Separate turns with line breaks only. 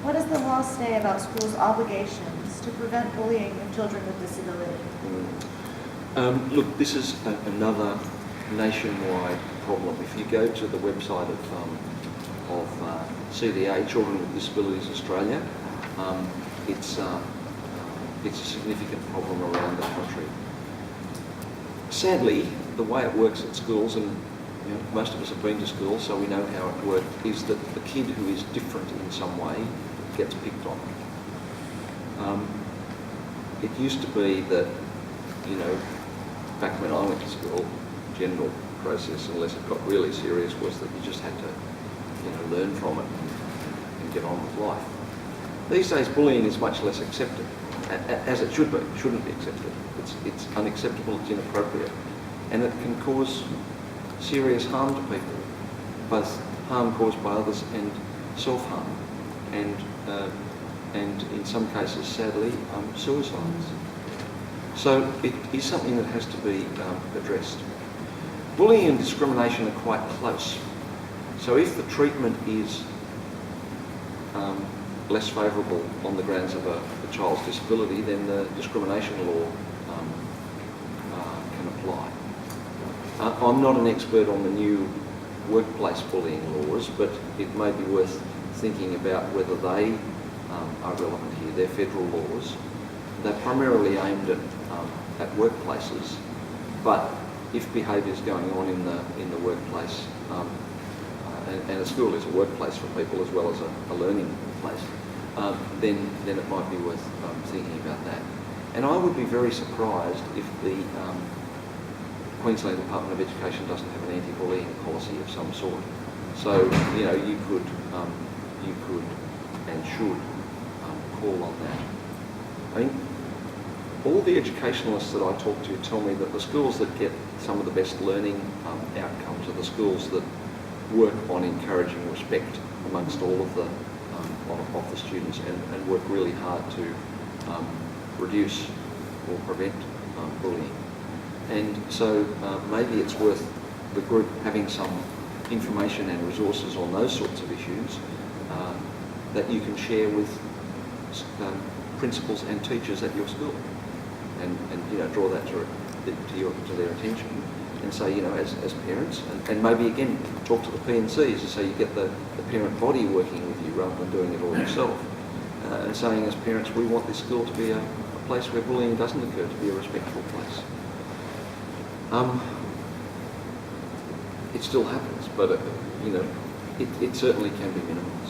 What does the law say about schools' obligations to prevent bullying of children with disability?
Look, this is another nationwide problem. If you go to the website of CDA, Children with Disabilities Australia, it's a significant problem around the country. Sadly, the way it works at schools, and most of us have been to school, so we know how it works, is that the kid who is different in some way gets picked on. It used to be that, back when I went to school, general process, unless it got really serious, was that you just had to, learn from it and get on with life. These days, bullying is much less accepted, as it should be. It shouldn't be accepted. It's unacceptable, it's inappropriate, and it can cause serious harm to people, both harm caused by others and self-harm, and in some cases, sadly, suicides. So it is something that has to be addressed. Bullying and discrimination are quite close. So if the treatment is less favourable on the grounds of a child's disability, then the discrimination law can apply. I'm not an expert on the new workplace bullying laws, but it may be worth thinking about whether they are relevant here. They're federal laws. They're primarily aimed at workplaces, but if behaviour is going on in the workplace, and a school is a workplace for people as well as a learning place, then it might be worth thinking about that. And I would be very surprised if the Queensland Department of Education doesn't have an anti-bullying policy of some sort. So you could and should call on that. I mean, all the educationalists that I talk to tell me that the schools that get some of the best learning outcomes are the schools that work on encouraging respect amongst all of the students and work really hard to reduce or prevent bullying. And so maybe it's worth the group having some information and resources on those sorts of issues that you can share with principals and teachers at your school, and draw that to their attention, and say, as parents, and maybe again talk to the P&Cs to say you get the parent body working with you rather than doing it all yourself, and saying as parents, we want this school to be a place where bullying doesn't occur, to be a respectful place. It still happens, but it certainly can be minimised.